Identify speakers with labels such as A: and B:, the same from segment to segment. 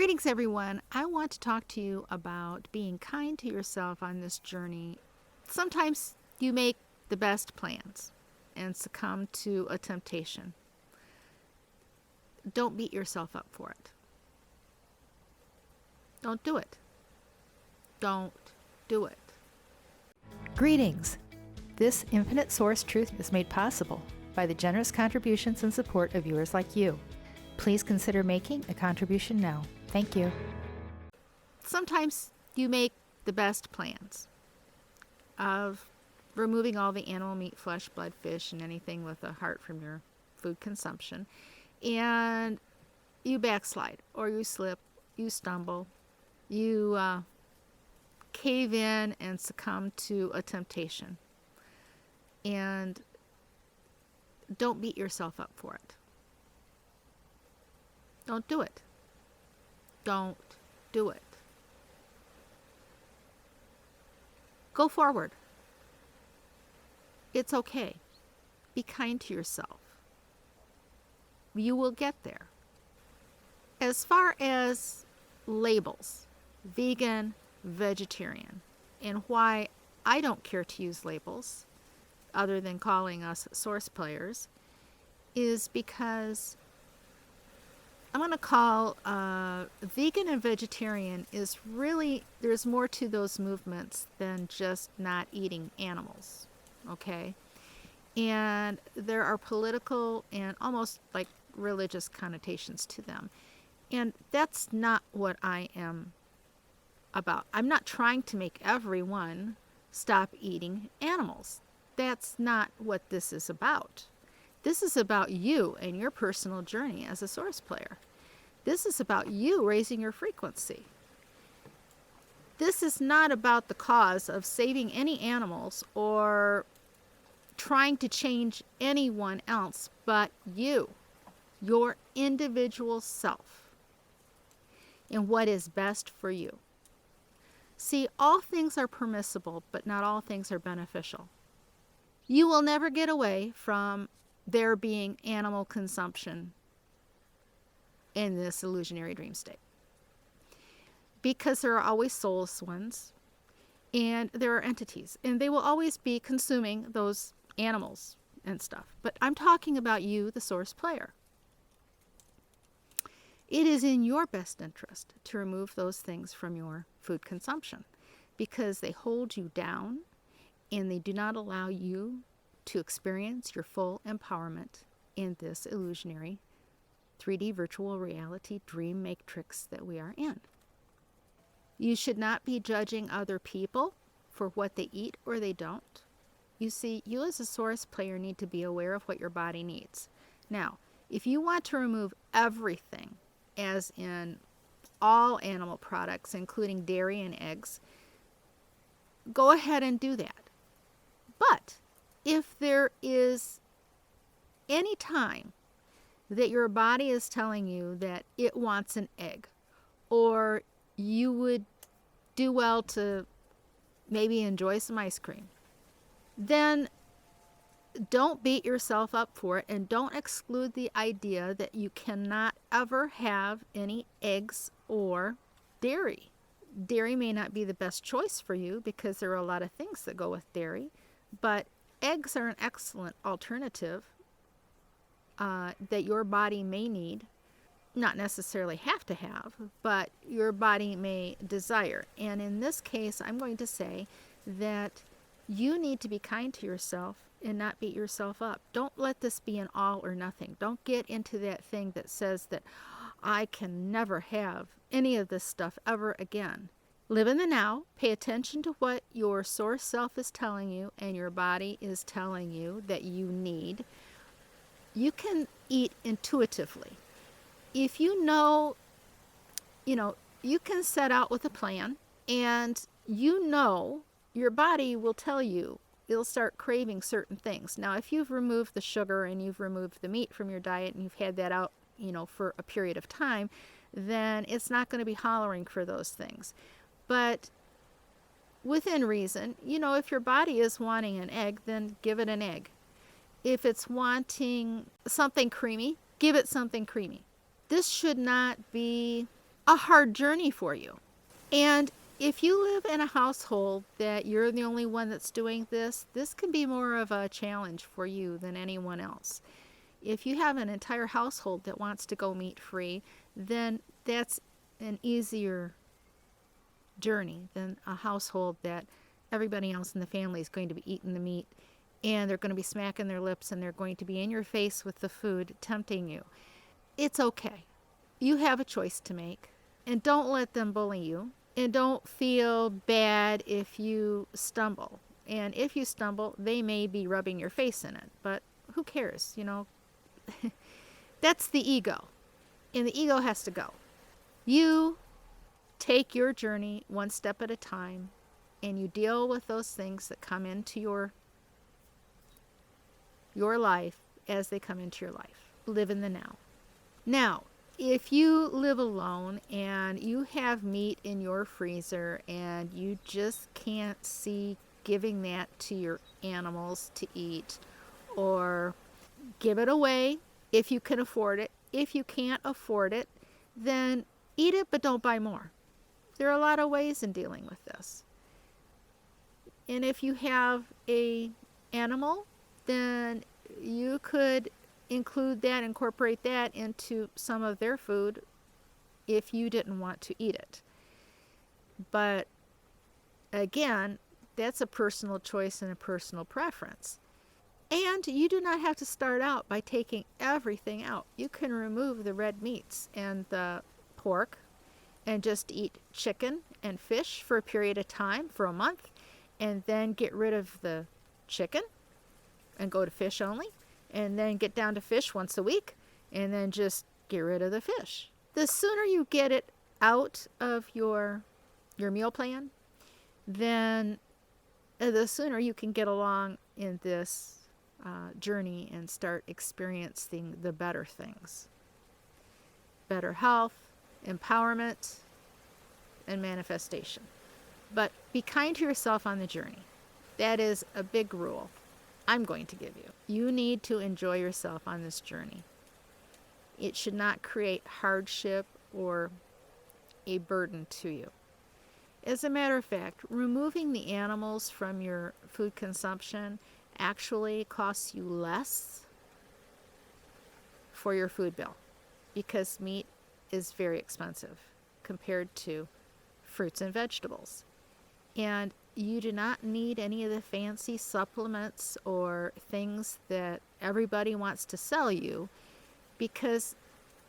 A: Greetings, everyone. I want to talk to you about being kind to yourself on this journey. Sometimes you make the best plans and succumb to a temptation. Don't beat yourself up for it. Don't do it. Don't do it.
B: Greetings! This Infinite Source Truth is made possible by the generous contributions and support of viewers like you. Please consider making a contribution now. Thank you.
A: Sometimes you make the best plans of removing all the animal meat, flesh, blood, fish, and anything with a heart from your food consumption, and you backslide, or you slip, you stumble, you cave in and succumb to a temptation. And don't beat yourself up for it. Don't do it. Don't do it. Go forward. It's okay. Be kind to yourself. You will get there. As far as labels, vegan, vegetarian, and why I don't care to use labels other than calling us source players is because I'm going to call vegan and vegetarian is really, there's more to those movements than just not eating animals, okay? And there are political and almost like religious connotations to them. And that's not what I am about. I'm not trying to make everyone stop eating animals. That's not what this is about. This is about you and your personal journey as a source player. This is about you raising your frequency. This is not about the cause of saving any animals or trying to change anyone else but you, your individual self, and what is best for you. See, all things are permissible, but not all things are beneficial. You will never get away from there being animal consumption in this illusionary dream state, because there are always soulless ones and there are entities, and they will always be consuming those animals and stuff. But I'm talking about you, the source player. It is in your best interest to remove those things from your food consumption because they hold you down and they do not allow you to experience your full empowerment in this illusionary 3D virtual reality dream matrix that we are in. You should not be judging other people for what they eat or they don't. You see, you as a source player need to be aware of what your body needs. Now, if you want to remove everything, as in all animal products, including dairy and eggs, go ahead and do that. But if there is any time that your body is telling you that it wants an egg, or you would do well to maybe enjoy some ice cream, then don't beat yourself up for it, and don't exclude the idea that you cannot ever have any eggs or dairy. Dairy may not be the best choice for you because there are a lot of things that go with dairy, but eggs are an excellent alternative that your body may need, not necessarily have to have, but your body may desire. And in this case, I'm going to say that you need to be kind to yourself and not beat yourself up. Don't let this be an all or nothing. Don't get into that thing that says that I can never have any of this stuff ever again. Live in the now. Pay attention to what your source self is telling you and your body is telling you that you need. You can eat intuitively. If you know, you can set out with a plan, and your body will tell you, it'll start craving certain things. Now, if you've removed the sugar and you've removed the meat from your diet and you've had that out, for a period of time, then it's not going to be hollering for those things. But within reason, if your body is wanting an egg, then give it an egg. If it's wanting something creamy, give it something creamy. This should not be a hard journey for you. And if you live in a household that you're the only one that's doing this, this can be more of a challenge for you than anyone else. If you have an entire household that wants to go meat free, then that's an easier journey than a household that everybody else in the family is going to be eating the meat, and they're going to be smacking their lips, and they're going to be in your face with the food, tempting you. It's okay. You have a choice to make, and don't let them bully you, and don't feel bad if you stumble. And if you stumble, they may be rubbing your face in it, but who cares, you know? That's the ego, and the ego has to go. You take your journey one step at a time, and you deal with those things that come into your life as they come into your life. Live in the now. Now, if you live alone and you have meat in your freezer and you just can't see giving that to your animals to eat, or give it away if you can afford it. If you can't afford it, then eat it, but don't buy more. There are a lot of ways in dealing with this. And if you have an animal, then you could incorporate that into some of their food if you didn't want to eat it. But again, that's a personal choice and a personal preference. And you do not have to start out by taking everything out. You can remove the red meats and the pork and just eat chicken and fish for a period of time, for a month, and then get rid of the chicken and go to fish only, and then get down to fish once a week, and then just get rid of the fish. The sooner you get it out of your meal plan, then the sooner you can get along in this journey and start experiencing the better things. Better health, empowerment, and manifestation. But be kind to yourself on the journey. That is a big rule I'm going to give you. You need to enjoy yourself on this journey. It should not create hardship or a burden to you. As a matter of fact, removing the animals from your food consumption actually costs you less for your food bill, because meat is very expensive compared to fruits and vegetables. And you do not need any of the fancy supplements or things that everybody wants to sell you, because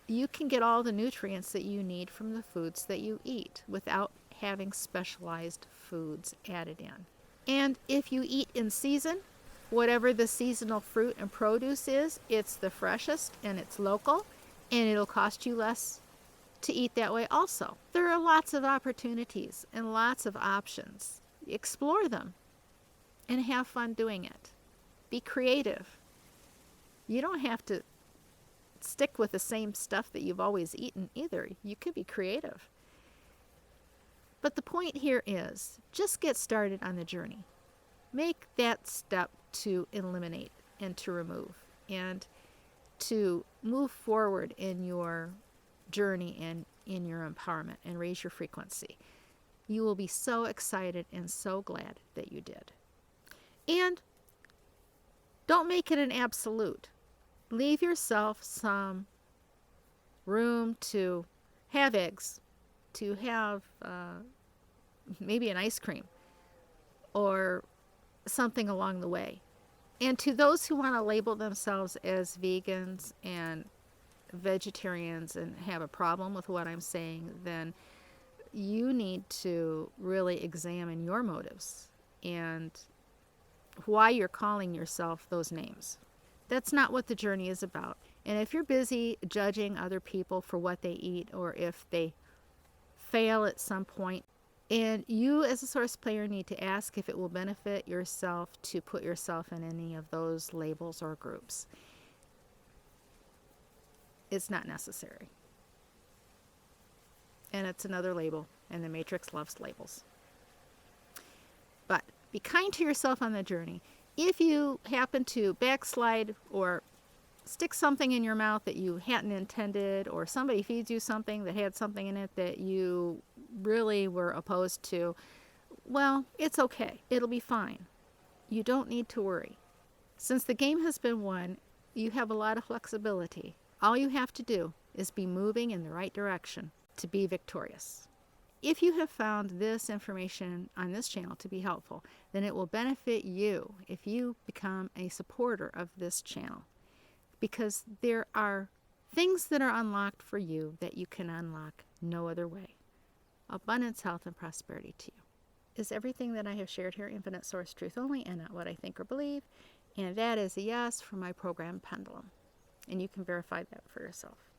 A: you can get all the nutrients that you need from the foods that you eat without having specialized foods added in. And if you eat in season, whatever the seasonal fruit and produce is, it's the freshest and it's local, and it'll cost you less to eat that way also. There are lots of opportunities and lots of options. Explore them and have fun doing it. Be creative. You don't have to stick with the same stuff that you've always eaten either. You could be creative. But the point here is, just get started on the journey. Make that step to eliminate and to remove and to move forward in your journey and in your empowerment and raise your frequency. You will be so excited and so glad that you did. And don't make it an absolute. Leave yourself some room to have eggs, to have maybe an ice cream or something along the way. And to those who want to label themselves as vegans and vegetarians and have a problem with what I'm saying, then you need to really examine your motives and why you're calling yourself those names. That's not what the journey is about. And if you're busy judging other people for what they eat, or if they fail at some point, and you as a source player need to ask if it will benefit yourself to put yourself in any of those labels or groups. It's not necessary. And it's another label, and the Matrix loves labels. But be kind to yourself on the journey. If you happen to backslide or stick something in your mouth that you hadn't intended, or somebody feeds you something that had something in it that you really were opposed to, well, it's okay. It'll be fine. You don't need to worry. Since the game has been won, you have a lot of flexibility. All you have to do is be moving in the right direction to be victorious. If you have found this information on this channel to be helpful, then it will benefit you if you become a supporter of this channel, because there are things that are unlocked for you that you can unlock no other way. Abundance, health, and prosperity to you. Is everything that I have shared here infinite source truth only and not what I think or believe? And that is a yes for my program Pendulum. And you can verify that for yourself.